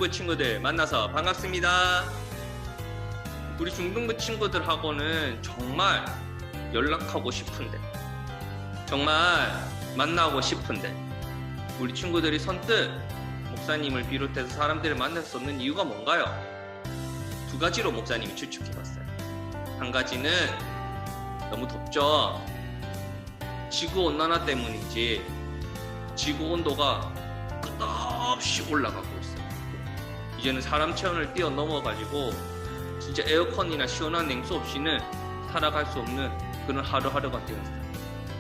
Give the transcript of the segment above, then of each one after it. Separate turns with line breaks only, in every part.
중등부 친구들 만나서 반갑습니다. 우리 중등부 친구들하고는 정말 연락하고 싶은데, 정말 만나고 싶은데, 우리 친구들이 선뜻 목사님을 비롯해서 사람들을 만날 수 없는 이유가 뭔가요? 두 가지로 목사님이 추측해봤어요. 한 가지는 너무 덥죠. 지구온난화 때문이지 지구온도가 끝없이 올라가고 있어요. 이제는 사람 체온을 뛰어넘어가지고 진짜 에어컨이나 시원한 냉수 없이는 살아갈 수 없는 그런 하루하루가 되었어요.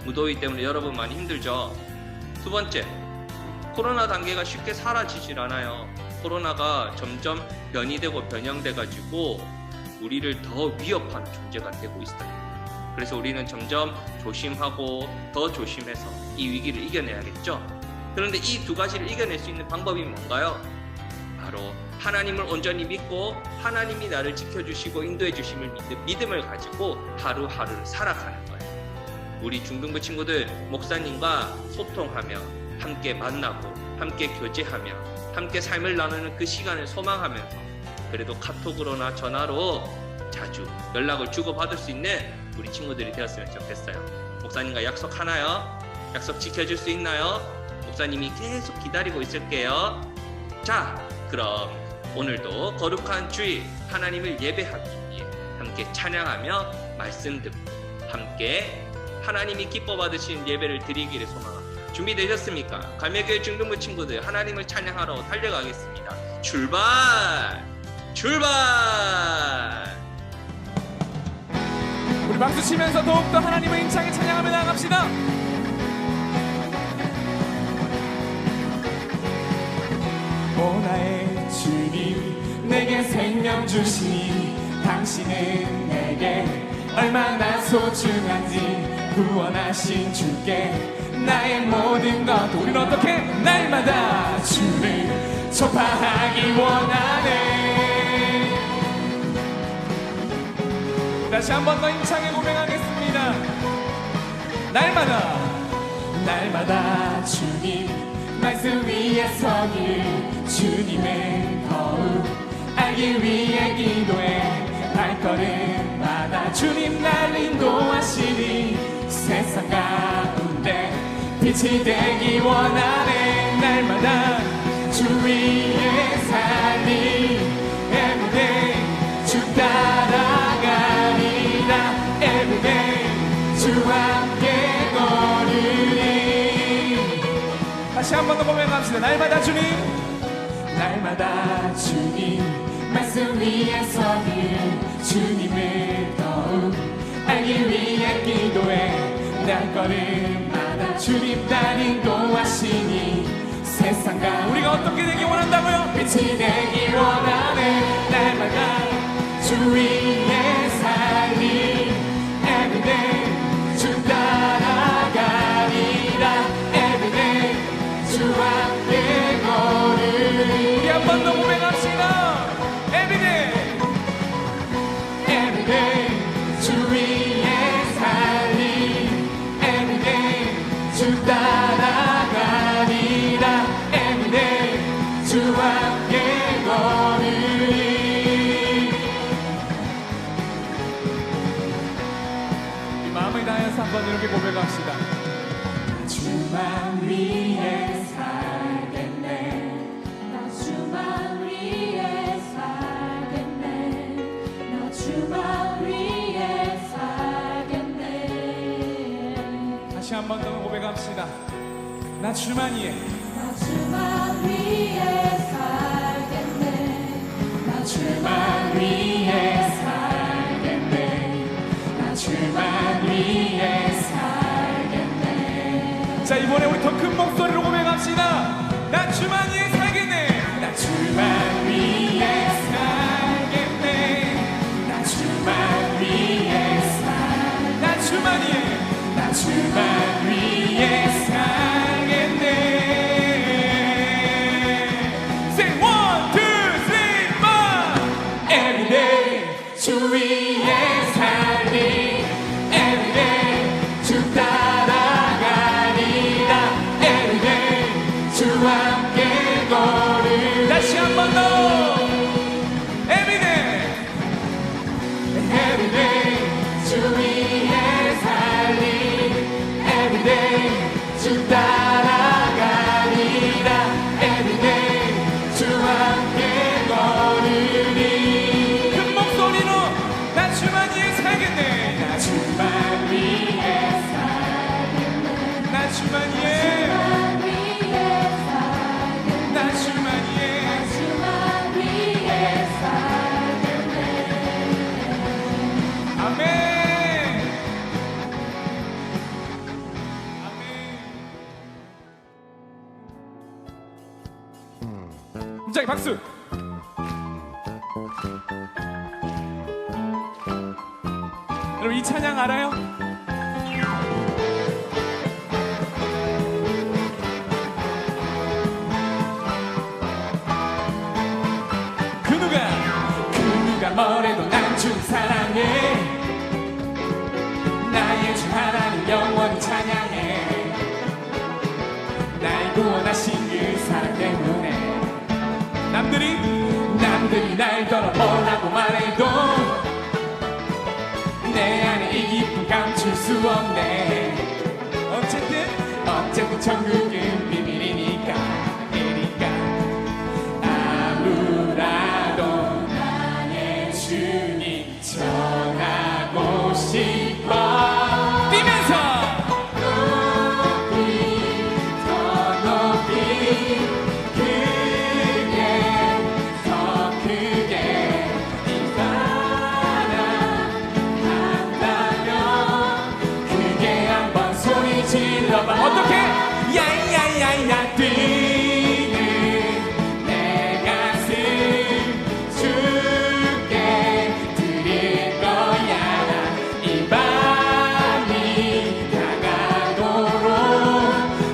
무더위 때문에 여러분 많이 힘들죠. 두 번째, 코로나 단계가 쉽게 사라지질 않아요. 코로나가 점점 변이되고 변형돼가지고 우리를 더 위협하는 존재가 되고 있어요. 그래서 우리는 점점 조심하고 더 조심해서 이 위기를 이겨내야겠죠. 그런데 이 두 가지를 이겨낼 수 있는 방법이 뭔가요? 바로 하나님을 온전히 믿고 하나님이 나를 지켜주시고 인도해 주심을 믿음을 가지고 하루하루를 살아가는 거예요. 우리 중등부 친구들 목사님과 소통하며 함께 만나고 함께 교제하며 함께 삶을 나누는 그 시간을 소망하면서 그래도 카톡으로나 전화로 자주 연락을 주고받을 수 있는 우리 친구들이 되었으면 좋겠어요. 목사님과 약속하나요? 약속 지켜줄 수 있나요? 목사님이 계속 기다리고 있을게요. 자, 그럼 오늘도 거룩한 주일 하나님을 예배하기 위해 함께 찬양하며 말씀 듣고 함께 하나님이 기뻐 받으신 예배를 드리기를 소망합니다. 준비되셨습니까? 감회교회 중등부 친구들 하나님을 찬양하러 달려가겠습니다. 출발! 출발!
우리 박수 치면서 더욱더 하나님을 힘차게 찬양하며 나아갑시다. 오 나의 주님 내게 생명 주시니 당신은 내게 얼마나 소중한지 구원하신 주께 나의 모든 것 우리는 어떻게 날마다 주를 전파하기 원하네. 다시 한 번 더 힘차게 고백하겠습니다. 날마다 주님 말씀 위에 서길 주님을 더욱 알기 위해 기도해 발걸음마다 주님 날 인도하시니 세상 가운데 빛이 되기 원하네. 날마다 주 위에 살리 everyday 주 따라가리라 everyday 주 함께 걸으리. 다시 한 번 더 고백합시다. 날마다 주님 말씀 위에 서길 주님을 더욱 알기 위해 기도해 날걸음마다 주님 날 인도하시니 세상과 우리가 어떻게 되기 원한다고요? 빛이 되기 원하네. 날마다 주 위에 살리 everyday 주 따라가리라 everyday 주 함께 걸으리. 우리 한 번 더 고백합시다. everyday 주 위에 살리 everyday 주 따라가리라 everyday 주 함께 걸으리. 이 마음을 다해서 한번 이렇게 고백합시다. 주만 위해 살겠네.
나 주만 위해 살겠네. 나 주만 위해 살겠네.
다시 한 번 더 고백합시다. 나 주만 위해
나 주만 위해 살겠네. 나 주만 위해 살겠네. 나 주만 위해 살겠네.
자 이번에 우리 더 큰 목소리로 고백합시다. 나 주만 위해 살겠네. 나 주만 위해 살겠네. 나 주만 위해 나 주만 위해 나 주만 위해 살겠네. Say 1, 2, 3, 4. Everyday 주 위에 살리 everyday 주 따라가리라 everyday 주 함께 everyday 주 따라가리라 everyday 주와 함께 걸으리 큰 목소리로 나 주만 위해 살겠네 나 주만 위해 살겠네 나 주만 위해 나 주만 위해 아멘 힘차게 박수 여러분 이 찬양 알아요? 그 누가 뭐래도 난 주 사랑해 나의 주 하나님 영원히 찬양해 날 구원하신 그 사랑 때문에 남들이 날 더러 뭐라고 말해도 내 안에 이 기쁨 감출 수 없네 어쨌든 천국은 비밀이니까 아무라도 나의 주님 전하고 싶어 뛰면서 더 높이 크게 더 크게 이 사랑한다면 크게 한번 소리 질러봐 어떻게 야야야야 뛰는 내 가슴 주께 드릴 거야 이 밤이 다가도록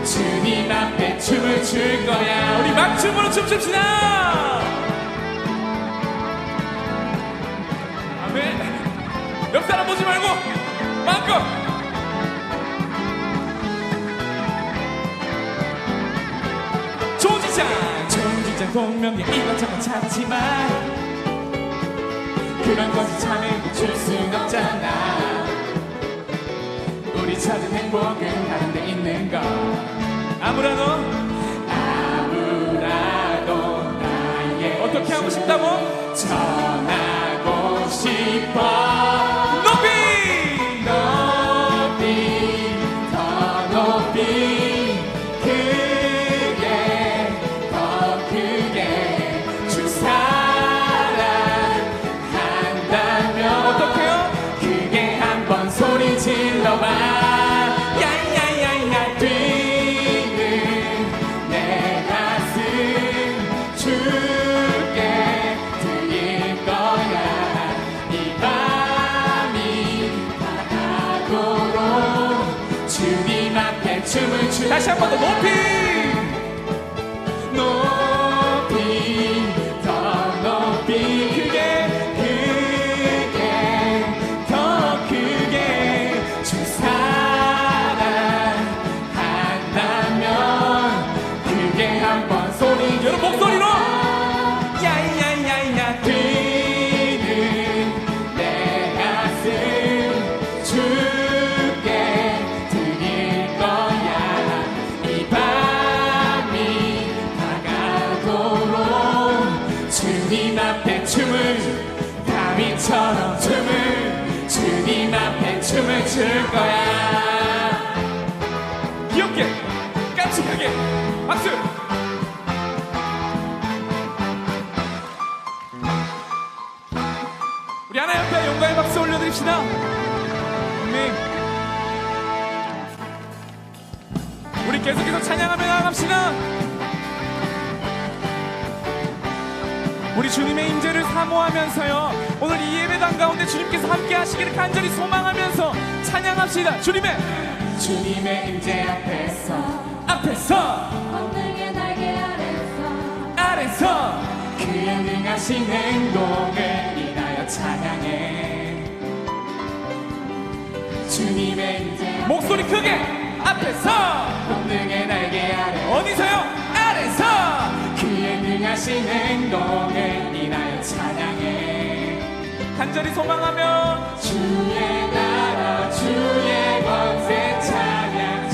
주님 앞에 춤을 출 거야 우리 막 춤으로 춤춥시다 아멘 옆 사람 보지 말고 마음껏 조지장 동명에 이것저것 찾지만 그런 것이 참에 줄 순 없잖아 우리 찾은 행복은 다른 데 있는 거 아무라도 나의 어떻게 하고 싶다고? 전하고 싶어 높이 더 높이 크게 더 크게 주 사랑한다면 어떡해요? 크게 한번 소리 질러봐 야야야야 뛰는 내 가슴 주께 드릴 거야 이 밤이 다가도록 주님 앞에 춤을 추 다시 한 번 더 높이 더 높이 크게 더 크게 주 사랑한다면 크게 한번 소리 여러분 목소리로 야야야야 뛰는 내 가슴 주께 드릴 거야 이 밤이 다가도록 주님 앞에 춤을 다윗처럼 주님 앞에 춤을 출 거야 귀엽게 깜찍하게 박수 우리 하나 옆에 영광의 박수 올려드립시다 아멘 우리 계속해서 찬양하며 나아갑시다 우리 주님의 임재를 사모하면서요 오늘 이 예배당 가운데 주님께서 함께 하시기를 간절히 소망하면서 찬양합시다 주님의 임재 앞에서
권능의 날개 아래서
그의 능하신 행동을 인하여 찬양해 주님의 임재 목소리 크게 앞에서 권능의 날개 아래 어디서요? 아래서 그의 능하신 행동을 인하여 찬양해 간절히 소망하며 주의 나라 주의 권세 찬양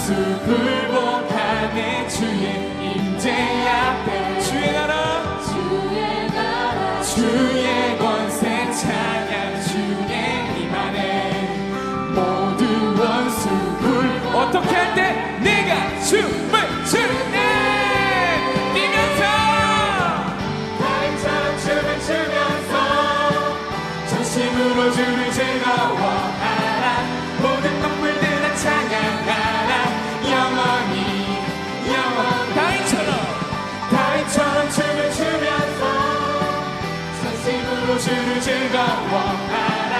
원수 굴복하네 주의 임재 앞에 주의 나라 주의 권세 찬양 주의 임하네 모든 원수 굴 어떻게 할 때 내가 춤을 추네 뛰면서 다윗처럼 춤을 추면서 전심으로 주를 즐거워하라 모든 동물들아 찬양하라 영원히 다윗처럼 춤을 추면서 전심으로 주를 즐거워하라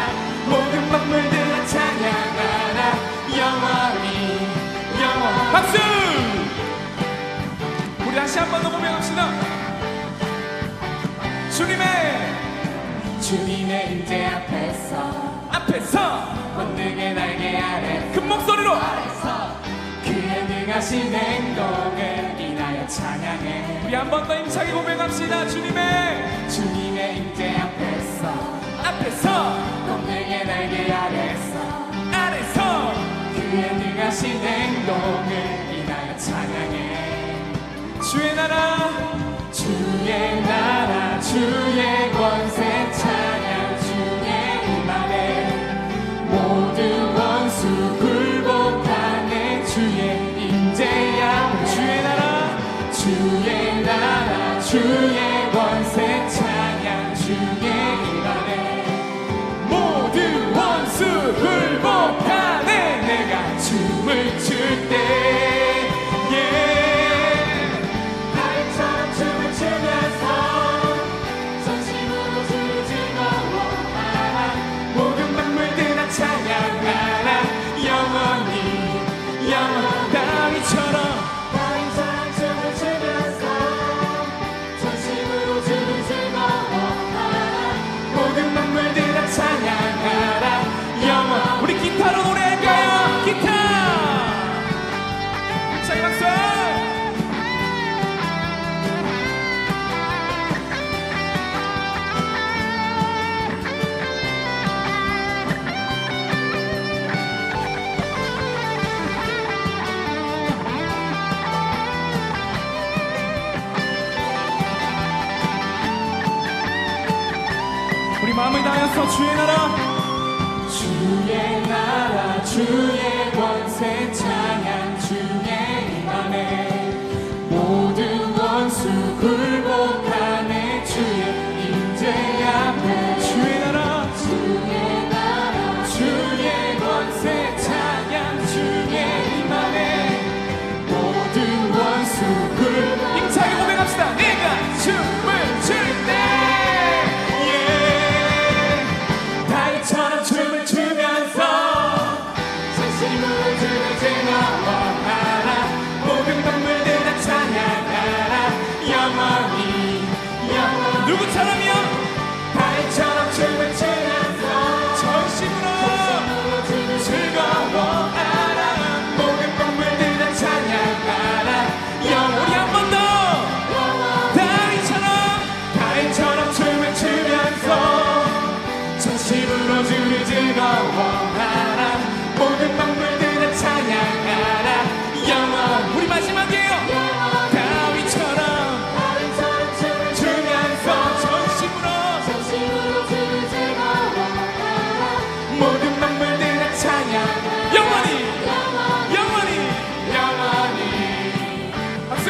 모든 동물들아 찬양하라 영원히 박수! 우리 다시 한 번 더 고백합시다. 주님의 임재 앞에서 번능의 날개 아래 큰 목소리로 그의 능하신 행동을 인하여 찬양해 우리 한 번 더 힘차게 고백합시다. 주님의 임재 앞에서 번능의 날개 아래서 그의 능하신 행동을 인하여 찬양해 주의 나라 주의 권세 찬양 주의 임하네 모든 원수 굴복하네 주의 임재 앞에 주의 나라 주의 권세 찬양 주의 임하네 모든 원수 굴복하네 내가 춤을 출때 다윗처럼 춤을 추면서 전심으로 주를 즐거워하라 모든 만물들아 찬양하라 영원히 다윗처럼 춤을 추면서 전심으로 주를 즐거워하라 모든 만물들아 찬양하라 영원 우리 기타로 노래할까요? 기타 자기 박수 우리 마음을 다하여서 주의 나라 주의 권세 찬양 주의 임하네 모든 원수 굴복하네 주의 임재 앞에 주의 나라 주의 권세 찬양 주의 임하네 모든 원수 힘차게 고백합시다. 내가 춤을 출때 다윗처럼 춤을 추면서 전심으로 주를 즐거워하라 모든 동물들아 찬양하라 영원히 누구처럼요? 다윗처럼 춤을 추면서 전심으로 주를 즐거워하라 모든 동물들아 찬양하라 우리 한 번 더 다윗처럼 춤을 추면서 전심으로 주를 즐거워하라 모든 동물들아 찬양하라 영원 우리 마지막이에요 다윗처럼 춤을 추면서 전심으로 주를 즐거워하라 모든 동물들아 찬양 영원히 박수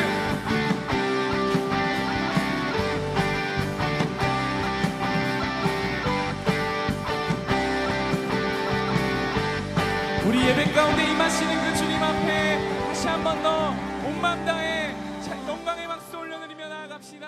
우리 예배 가운데 임하시는 그 주님 앞에 다시 한 번 더 온 마음 다해 영광의 박수 올려드리며 나아갑시다.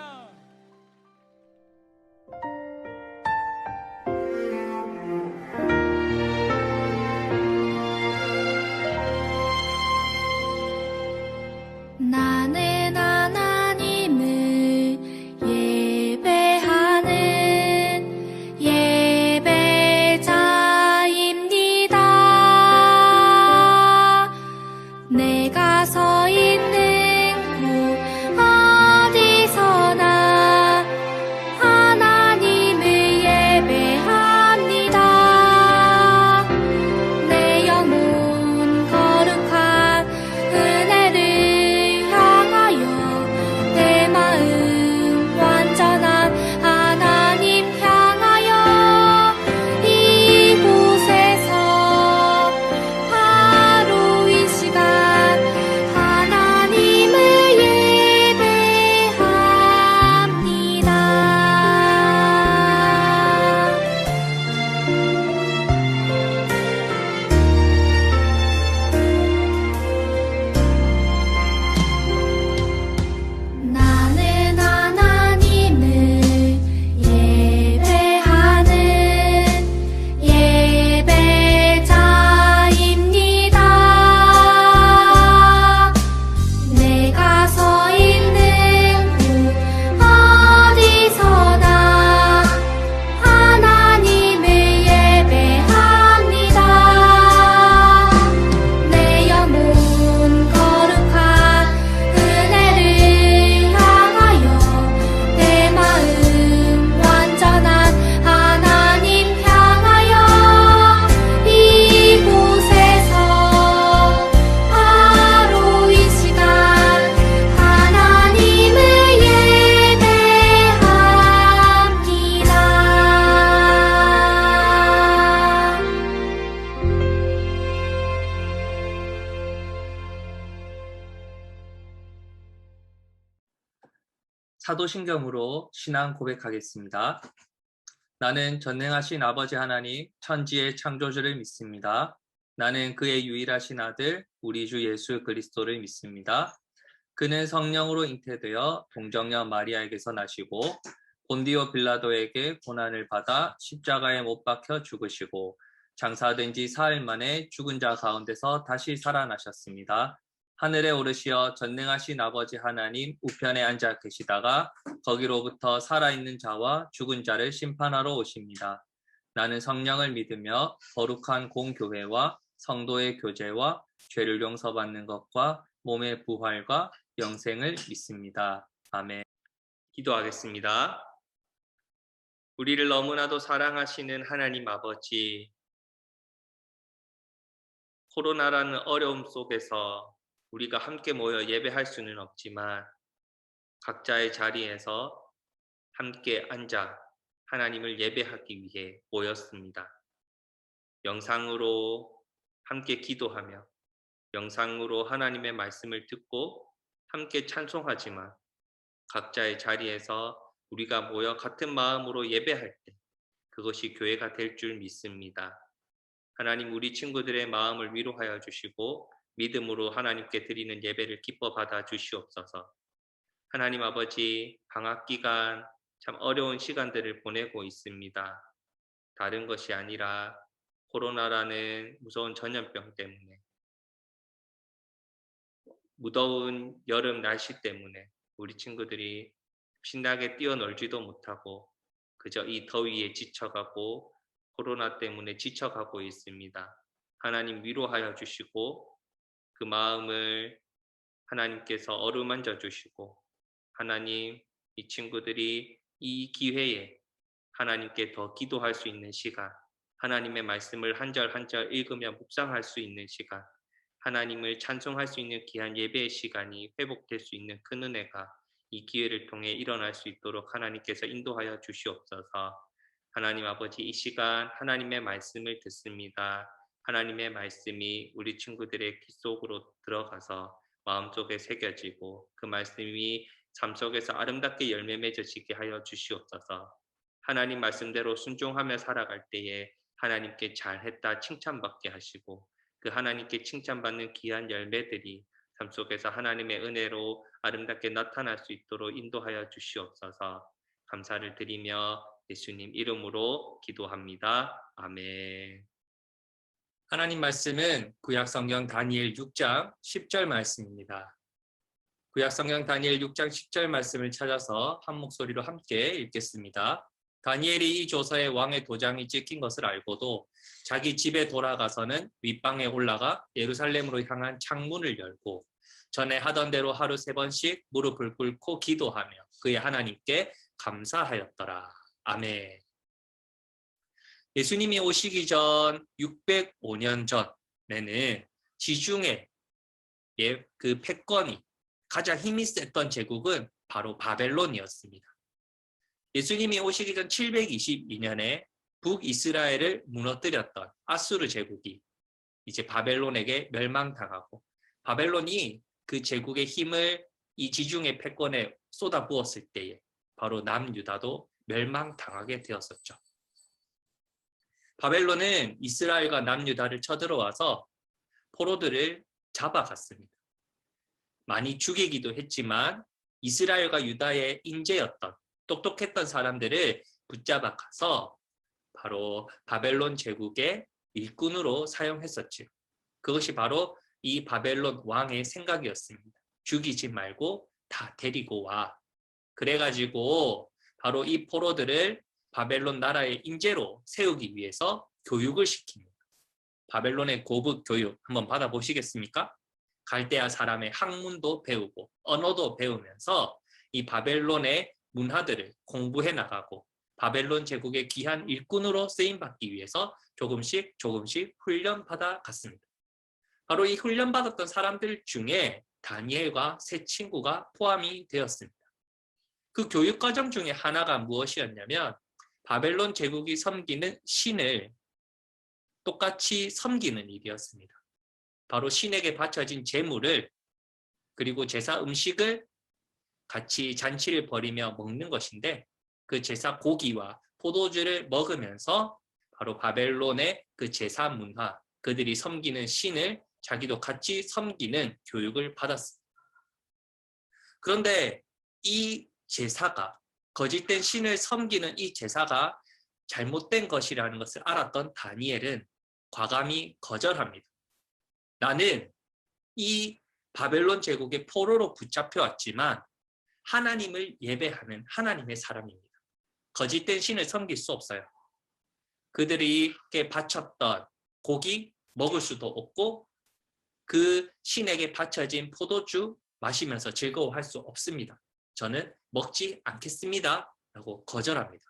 나는 하나님을 예배하는 예배자입니다. 내가 서 있는
사도신경으로 신앙 고백하겠습니다. 나는 전능하신 아버지 하나님, 천지의 창조주를 믿습니다. 나는 그의 유일하신 아들, 우리 주 예수 그리스도를 믿습니다. 그는 성령으로 잉태되어 동정녀 마리아에게서 나시고 본디오 빌라도에게 고난을 받아 십자가에 못 박혀 죽으시고 장사된 지 사흘 만에 죽은 자 가운데서 다시 살아나셨습니다. 하늘에 오르시어 전능하신 아버지 하나님 우편에 앉아 계시다가 거기로부터 살아있는 자와 죽은 자를 심판하러 오십니다. 나는 성령을 믿으며 거룩한 공교회와 성도의 교제와 죄를 용서받는 것과 몸의 부활과 영생을 믿습니다. 아멘. 기도하겠습니다. 우리를 너무나도 사랑하시는 하나님 아버지, 코로나라는 어려움 속에서 우리가 함께 모여 예배할 수는 없지만 각자의 자리에서 함께 앉아 하나님을 예배하기 위해 모였습니다. 영상으로 함께 기도하며 영상으로 하나님의 말씀을 듣고 함께 찬송하지만 각자의 자리에서 우리가 모여 같은 마음으로 예배할 때 그것이 교회가 될 줄 믿습니다. 하나님, 우리 친구들의 마음을 위로하여 주시고 믿음으로 하나님께 드리는 예배를 기뻐 받아 주시옵소서. 하나님 아버지, 방학 기간 참 어려운 시간들을 보내고 있습니다. 다른 것이 아니라 코로나라는 무서운 전염병 때문에, 무더운 여름 날씨 때문에 우리 친구들이 신나게 뛰어놀지도 못하고 그저 이 더위에 지쳐가고 코로나 때문에 지쳐가고 있습니다. 하나님 위로하여 주시고 그 마음을 하나님께서 어루만져 주시고 하나님, 이 친구들이 이 기회에 하나님께 더 기도할 수 있는 시간, 하나님의 말씀을 한 절 한 절 읽으며 묵상할 수 있는 시간, 하나님을 찬송할 수 있는 귀한 예배의 시간이 회복될 수 있는 큰 은혜가 이 기회를 통해 일어날 수 있도록 하나님께서 인도하여 주시옵소서. 하나님 아버지, 이 시간 하나님의 말씀을 듣습니다. 하나님의 말씀이 우리 친구들의 귀 속으로 들어가서 마음속에 새겨지고 그 말씀이 삶 속에서 아름답게 열매 맺어지게 하여 주시옵소서. 하나님 말씀대로 순종하며 살아갈 때에 하나님께 잘했다 칭찬받게 하시고 그 하나님께 칭찬받는 귀한 열매들이 삶 속에서 하나님의 은혜로 아름답게 나타날 수 있도록 인도하여 주시옵소서. 감사를 드리며 예수님 이름으로 기도합니다. 아멘. 하나님 말씀은 구약성경 다니엘 6장 10절 말씀입니다. 구약성경 다니엘 6장 10절 말씀을 찾아서 한 목소리로 함께 읽겠습니다. 다니엘이 이 조서에 왕의 도장이 찍힌 것을 알고도 자기 집에 돌아가서는 윗방에 올라가 예루살렘으로 향한 창문을 열고 전에 하던 대로 하루 3번씩 무릎을 꿇고 기도하며 그의 하나님께 감사하였더라. 아멘. 예수님이 오시기 전 605년 전에는 지중해 그 패권이 가장 힘이 셌던 제국은 바로 바벨론이었습니다. 예수님이 오시기 전 722년에 북이스라엘을 무너뜨렸던 아수르 제국이 이제 바벨론에게 멸망당하고 바벨론이 그 제국의 힘을 이 지중해 패권에 쏟아부었을 때에 바로 남유다도 멸망당하게 되었었죠. 바벨론은 이스라엘과 남유다를 쳐들어와서 포로들을 잡아갔습니다. 많이 죽이기도 했지만 이스라엘과 유다의 인재였던 똑똑했던 사람들을 붙잡아 가서 바로 바벨론 제국의 일꾼으로 사용했었죠. 그것이 바로 이 바벨론 왕의 생각이었습니다. 죽이지 말고 다 데리고 와. 그래가지고 바로 이 포로들을 바벨론 나라의 인재로 세우기 위해서 교육을 시킵니다. 바벨론의 고급 교육 한번 받아보시겠습니까? 갈대아 사람의 학문도 배우고 언어도 배우면서 이 바벨론의 문화들을 공부해 나가고 바벨론 제국의 귀한 일꾼으로 쓰임받기 위해서 조금씩 훈련받아 갔습니다. 바로 이 훈련받았던 사람들 중에 다니엘과 세 친구가 포함이 되었습니다. 그 교육과정 중에 하나가 무엇이었냐면 바벨론 제국이 섬기는 신을 똑같이 섬기는 일이었습니다. 바로 신에게 바쳐진 제물을 그리고 제사 음식을 같이 잔치를 벌이며 먹는 것인데 그 제사 고기와 포도주를 먹으면서 바로 바벨론의 그 제사 문화, 그들이 섬기는 신을 자기도 같이 섬기는 교육을 받았습니다. 그런데 이 제사가, 거짓된 신을 섬기는 이 제사가 잘못된 것이라는 것을 알았던 다니엘은 과감히 거절합니다. 나는 이 바벨론 제국의 포로로 붙잡혀 왔지만 하나님을 예배하는 하나님의 사람입니다. 거짓된 신을 섬길 수 없어요. 그들이 바쳤던 고기 먹을 수도 없고 그 신에게 바쳐진 포도주 마시면서 즐거워할 수 없습니다. 저는 먹지 않겠습니다. 라고 거절합니다.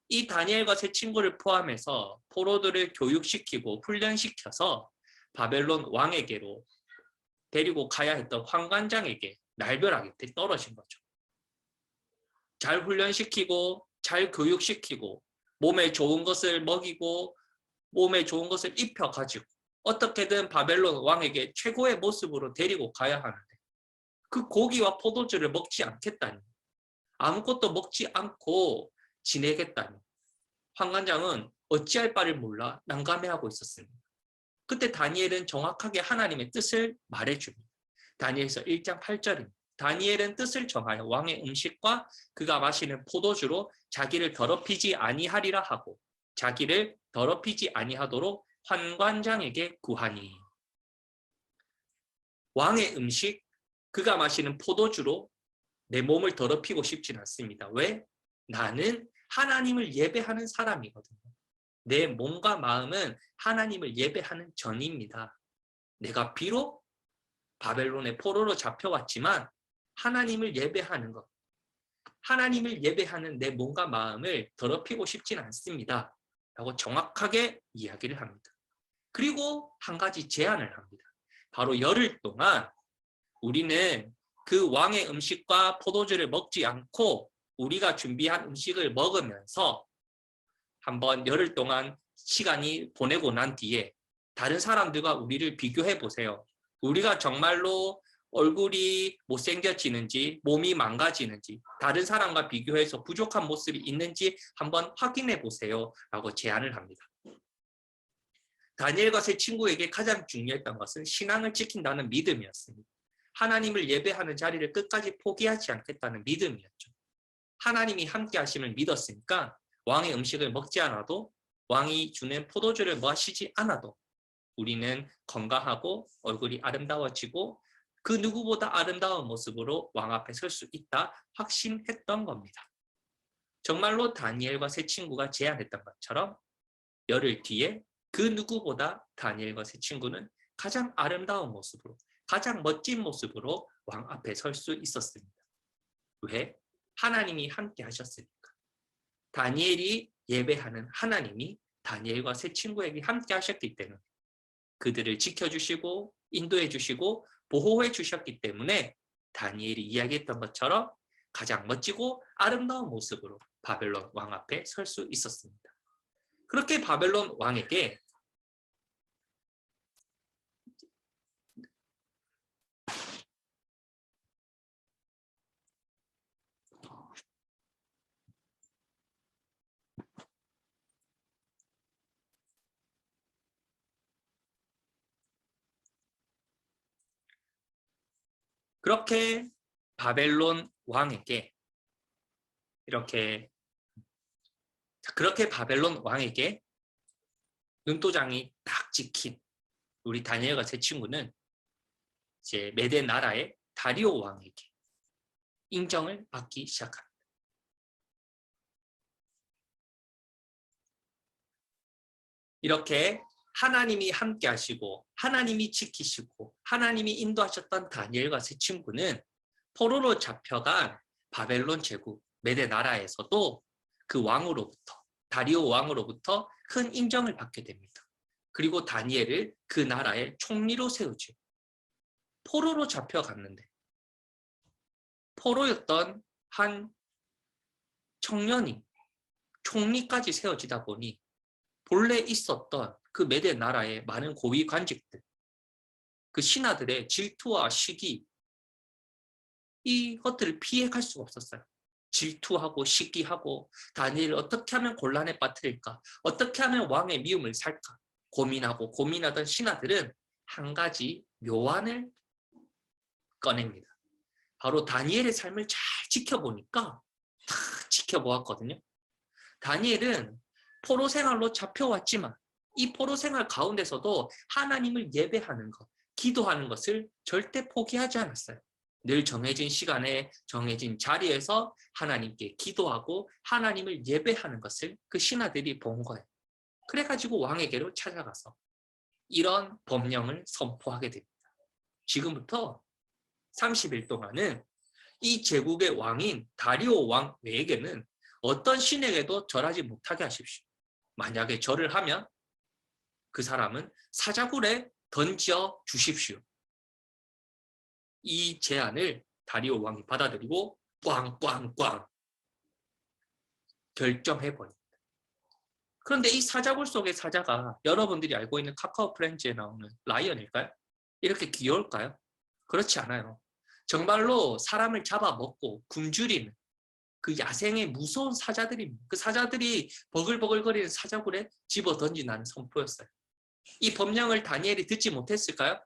이 다니엘과 세 친구를 포함해서 포로들을 교육시키고 훈련시켜서 바벨론 왕에게로 데리고 가야 했던 환관장에게 날벼락이 떨어진 거죠. 잘 훈련시키고 잘 교육시키고 몸에 좋은 것을 먹이고 몸에 좋은 것을 입혀가지고 어떻게든 바벨론 왕에게 최고의 모습으로 데리고 가야 하는데 그 고기와 포도주를 먹지 않겠다니, 아무것도 먹지 않고 지내겠다니 환관장은 어찌할 바를 몰라 난감해하고 있었습니다. 그때 다니엘은 정확하게 하나님의 뜻을 말해줍니다. 다니엘서 1장 8절입니다. 다니엘은 뜻을 정하여 왕의 음식과 그가 마시는 포도주로 자기를 더럽히지 아니하리라 하고 자기를 더럽히지 아니하도록 환관장에게 구하니. 왕의 음식, 그가 마시는 포도주로 내 몸을 더럽히고 싶진 않습니다. 왜? 나는 하나님을 예배하는 사람이거든요. 내 몸과 마음은 하나님을 예배하는 전입니다. 내가 비록 바벨론의 포로로 잡혀왔지만 하나님을 예배하는 것, 하나님을 예배하는 내 몸과 마음을 더럽히고 싶진 않습니다. 라고 정확하게 이야기를 합니다. 그리고 한 가지 제안을 합니다. 바로 열흘 동안 우리는 그 왕의 음식과 포도주를 먹지 않고 우리가 준비한 음식을 먹으면서 한번 열흘 동안 시간이 보내고 난 뒤에 다른 사람들과 우리를 비교해 보세요. 우리가 정말로 얼굴이 못생겨지는지 몸이 망가지는지 다른 사람과 비교해서 부족한 모습이 있는지 한번 확인해 보세요 라고 제안을 합니다. 다니엘과 세 친구에게 가장 중요했던 것은 신앙을 지킨다는 믿음이었습니다. 하나님을 예배하는 자리를 끝까지 포기하지 않겠다는 믿음이었죠. 하나님이 함께 하심을 믿었으니까 왕의 음식을 먹지 않아도 왕이 주는 포도주를 마시지 않아도 우리는 건강하고 얼굴이 아름다워지고 그 누구보다 아름다운 모습으로 왕 앞에 설 수 있다 확신했던 겁니다. 정말로 다니엘과 세 친구가 제안했던 것처럼 열흘 뒤에 그 누구보다 다니엘과 세 친구는 가장 아름다운 모습으로 가장 멋진 모습으로 왕 앞에 설 수 있었습니다. 왜? 하나님이 함께 하셨으니까. 다니엘이 예배하는 하나님이 다니엘과 세 친구에게 함께 하셨기 때문에 그들을 지켜주시고 인도해 주시고 보호해 주셨기 때문에 다니엘이 이야기했던 것처럼 가장 멋지고 아름다운 모습으로 바벨론 왕 앞에 설 수 있었습니다. 그렇게 바벨론 왕에게 그렇게 바벨론 왕에게 눈도장이 딱 찍힌 우리 다니엘과 제 친구는 이제 메대 나라의 다리오 왕에게 인정을 받기 시작합니다. 이렇게 하나님이 함께 하시고 하나님이 지키시고 하나님이 인도하셨던 다니엘과 세 친구는 포로로 잡혀간 바벨론 제국 메대 나라에서도 그 왕으로부터 다리오 왕으로부터 큰 인정을 받게 됩니다. 그리고 다니엘을 그 나라의 총리로 세우죠. 포로로 잡혀갔는데 포로였던 한 청년이 총리까지 세워지다 보니 본래 있었던 그 메대 나라의 많은 고위 관직들, 그 신하들의 질투와 시기, 이것들을 피해갈 수가 없었어요. 질투하고 시기하고 다니엘을 어떻게 하면 곤란에 빠뜨릴까? 어떻게 하면 왕의 미움을 살까? 고민하고 고민하던 신하들은 한 가지 묘안을 꺼냅니다. 바로 다니엘의 삶을 잘 지켜보니까 다 지켜보았거든요. 다니엘은 포로 생활로 잡혀왔지만 이 포로 생활 가운데서도 하나님을 예배하는 것, 기도하는 것을 절대 포기하지 않았어요. 늘 정해진 시간에 정해진 자리에서 하나님께 기도하고 하나님을 예배하는 것을 그 신하들이 본 거예요. 그래가지고 왕에게로 찾아가서 이런 법령을 선포하게 됩니다. 지금부터 30일 동안은 이 제국의 왕인 다리오 왕 외에게는 어떤 신에게도 절하지 못하게 하십시오. 만약에 절을 하면 그 사람은 사자굴에 던져 주십시오. 이 제안을 다리오 왕이 받아들이고 꽝꽝꽝 결정해버립니다. 그런데 이 사자굴 속의 사자가 여러분들이 알고 있는 카카오 프렌즈에 나오는 라이언일까요? 이렇게 귀여울까요? 그렇지 않아요. 정말로 사람을 잡아먹고 굶주리는 그 야생의 무서운 사자들입니다. 그 사자들이 버글버글거리는 사자굴에 집어 던진다는 선포였어요. 이 법령을 다니엘이 듣지 못했을까요?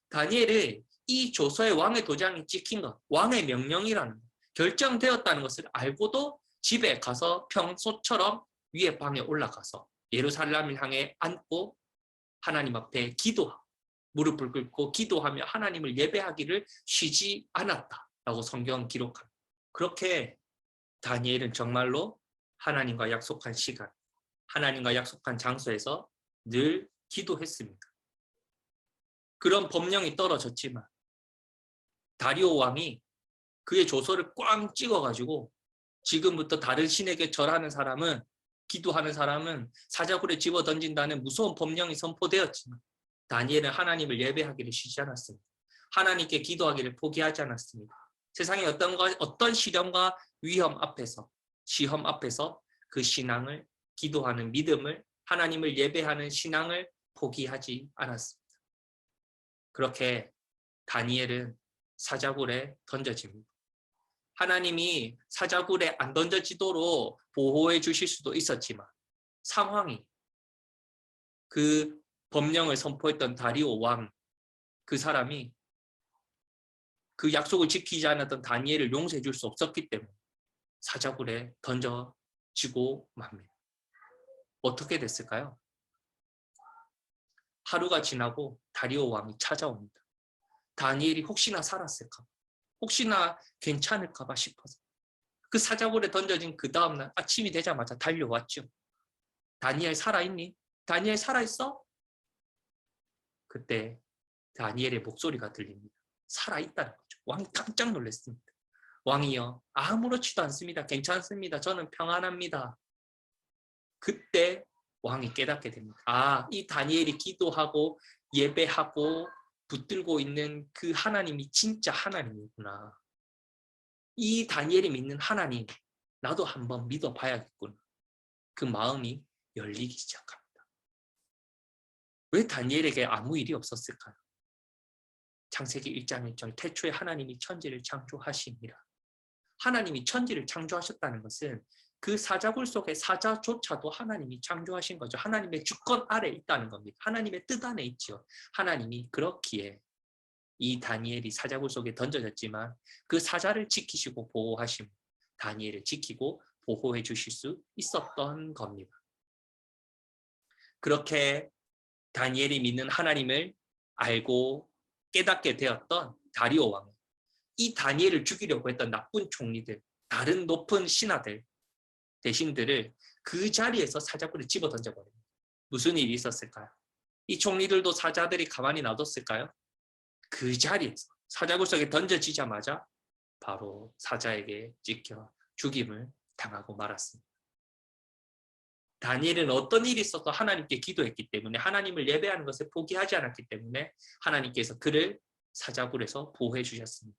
다니엘이 이 조서에 왕의 도장이 찍힌 것, 왕의 명령이라는 것, 결정되었다는 것을 알고도 집에 가서 평소처럼 위에 방에 올라가서 예루살렘을 향해 앉고 하나님 앞에 기도하고 무릎을 꿇고 기도하며 하나님을 예배하기를 쉬지 않았다라고 성경은 기록합니다. 그렇게 다니엘은 정말로 하나님과 약속한 시간, 하나님과 약속한 장소에서 늘 기도했습니다. 그런 법령이 떨어졌지만 다리오 왕이 그의 조서를 꽝 찍어가지고 지금부터 다른 신에게 절하는 사람은, 기도하는 사람은 사자굴에 집어 던진다는 무서운 법령이 선포되었지만 다니엘은 하나님을 예배하기를 쉬지 않았습니다. 하나님께 기도하기를 포기하지 않았습니다. 세상의 어떤 시련과 위험 앞에서, 시험 앞에서 그 신앙을, 기도하는 믿음을, 하나님을 예배하는 신앙을 포기하지 않았습니다. 그렇게 다니엘은 사자굴에 던져집니다. 하나님이 사자굴에 안 던져지도록 보호해 주실 수도 있었지만 상황이, 그 법령을 선포했던 다리오 왕, 그 사람이 그 약속을 지키지 않았던 다니엘을 용서해 줄 수 없었기 때문에 사자굴에 던져지고 맙니다. 어떻게 됐을까요? 하루가 지나고 다리오 왕이 찾아옵니다. 다니엘이 혹시나 살았을까? 혹시나 괜찮을까 봐 싶어서 그 사자굴에 던져진 그 다음날 아침이 되자마자 달려왔죠. 다니엘 살아있니? 다니엘 살아있어? 그때 다니엘의 목소리가 들립니다. 살아있다는 거죠. 왕이 깜짝 놀랐습니다. 왕이요, 아무렇지도 않습니다. 괜찮습니다. 저는 평안합니다. 그때 왕이 깨닫게 됩니다. 아, 이 다니엘이 기도하고 예배하고 붙들고 있는 그 하나님이 진짜 하나님이구나. 이 다니엘이 믿는 하나님, 나도 한번 믿어봐야겠구나. 그 마음이 열리기 시작합니다. 왜 다니엘에게 아무 일이 없었을까요? 창세기 1장 1절, 태초에 하나님이 천지를 창조하시니라. 하나님이 천지를 창조하셨다는 것은 그 사자굴 속의 사자조차도 하나님이 창조하신 거죠. 하나님의 주권 아래 있다는 겁니다. 하나님의 뜻 안에 있죠. 하나님이 그렇기에 이 다니엘이 사자굴 속에 던져졌지만 그 사자를 지키시고 보호하시고 다니엘을 지키고 보호해 주실 수 있었던 겁니다. 그렇게 다니엘이 믿는 하나님을 알고 깨닫게 되었던 다리오 왕은 이 다니엘을 죽이려고 했던 나쁜 총리들, 다른 높은 신하들, 대신들을 그 자리에서 사자굴에 집어 던져버립니다. 무슨 일이 있었을까요? 이 총리들도 사자들이 가만히 놔뒀을까요? 그 자리에서 사자굴 속에 던져지자마자 바로 사자에게 찢겨 죽임을 당하고 말았습니다. 다니엘은 어떤 일이 있어도 하나님께 기도했기 때문에, 하나님을 예배하는 것을 포기하지 않았기 때문에 하나님께서 그를 사자굴에서 보호해 주셨습니다.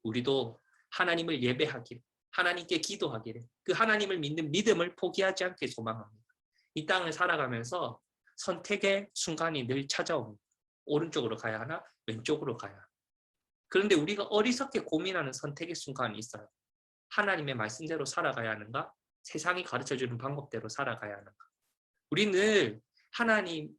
우리도 하나님을 예배하기를, 하나님께 기도하기를, 그 하나님을 믿는 믿음을 포기하지 않게 소망합니다. 이 땅을 살아가면서 선택의 순간이 늘 찾아옵니다. 오른쪽으로 가야 하나, 왼쪽으로 가야 하나. 그런데 우리가 어리석게 고민하는 선택의 순간이 있어요. 하나님의 말씀대로 살아가야 하는가? 세상이 가르쳐주는 방법대로 살아가야 하는가? 우리는 늘 하나님을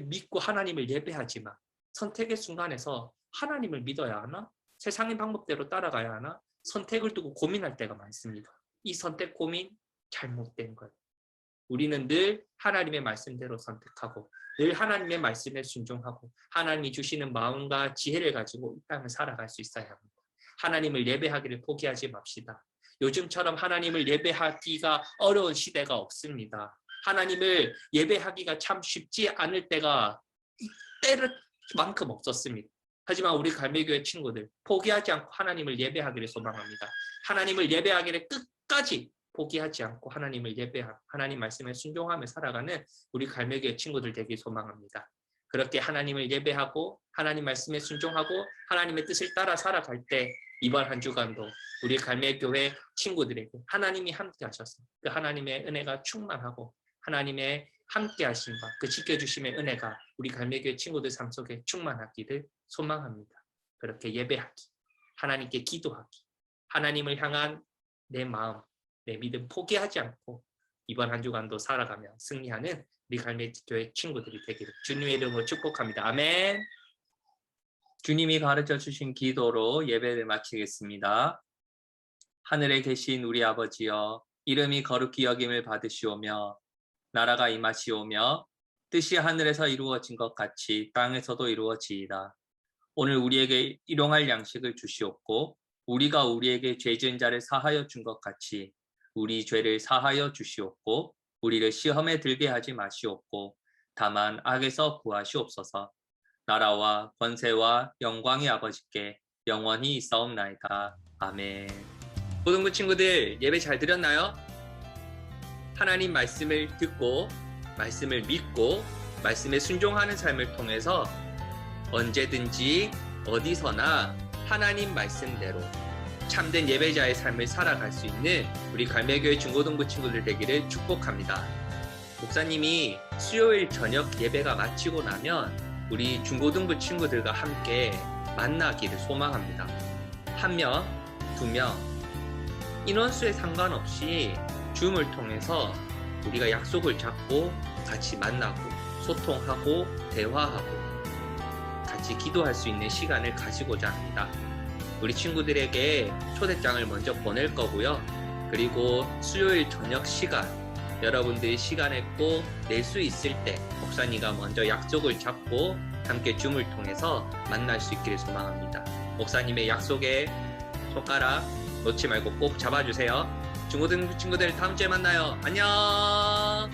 믿고 하나님을 예배하지만 선택의 순간에서 하나님을 믿어야 하나? 세상의 방법대로 따라가야 하나? 선택을 두고 고민할 때가 많습니다. 이 선택 고민 잘못된 거예요. 우리는 늘 하나님의 말씀대로 선택하고 늘 하나님의 말씀에 순종하고 하나님이 주시는 마음과 지혜를 가지고 이 땅을 살아갈 수 있어야 합니다. 하나님을 예배하기를 포기하지 맙시다. 요즘처럼 하나님을 예배하기가 어려운 시대가 없습니다. 하나님을 예배하기가 참 쉽지 않을 때가 이때만큼 없었습니다. 하지만 우리 갈매교회 친구들 포기하지 않고 하나님을 예배하기를 소망합니다. 하나님을 예배하기를 끝까지 포기하지 않고 하나님을 예배하고 하나님 말씀에 순종하며 살아가는 우리 갈매교회 친구들 되길 소망합니다. 그렇게 하나님을 예배하고 하나님 말씀에 순종하고 하나님의 뜻을 따라 살아갈 때 이번 한 주간도 우리 갈매교회 친구들에게 하나님이 함께 하셔서 그 하나님의 은혜가 충만하고 하나님의 함께 하심과 그 지켜주심의 은혜가 우리 갈매교회 친구들 삶 속에 충만하기를 소망합니다. 그렇게 예배하기, 하나님께 기도하기, 하나님을 향한 내 마음, 내 믿음 포기하지 않고 이번 한 주간도 살아가며 승리하는 우리 갈매교회 친구들이 되기를 주님의 이름으로 축복합니다. 아멘. 주님이 가르쳐 주신 기도로 예배를 마치겠습니다. 하늘에 계신 우리 아버지여, 이름이 거룩히 여김을 받으시오며 나라가 임하시오며 뜻이 하늘에서 이루어진 것 같이 땅에서도 이루어지이다. 오늘 우리에게 일용할 양식을 주시옵고 우리가 우리에게 죄 지은 자를 사하여 준 것 같이 우리 죄를 사하여 주시옵고 우리를 시험에 들게 하지 마시옵고 다만 악에서 구하시옵소서. 나라와 권세와 영광이 아버지께 영원히 있사옵나이다. 아멘. 고등부 친구들 예배 잘 드렸나요? 하나님 말씀을 듣고 말씀을 믿고 말씀에 순종하는 삶을 통해서 언제든지 어디서나 하나님 말씀대로 참된 예배자의 삶을 살아갈 수 있는 우리 갈매교회 중고등부 친구들 되기를 축복합니다. 목사님이 수요일 저녁 예배가 마치고 나면 우리 중고등부 친구들과 함께 만나기를 소망합니다. 1명, 2명, 인원수에 상관없이 줌을 통해서 우리가 약속을 잡고 같이 만나고 소통하고 대화하고 같이 기도할 수 있는 시간을 가지고자 합니다. 우리 친구들에게 초대장을 먼저 보낼 거고요. 그리고 수요일 저녁 시간 여러분들이 시간을 꼭 낼 수 있을 때 목사님과 먼저 약속을 잡고 함께 줌을 통해서 만날 수 있기를 소망합니다. 목사님의 약속에 손가락 놓지 말고 꼭 잡아주세요. 중고등부 친구들 다음 주에 만나요. 안녕.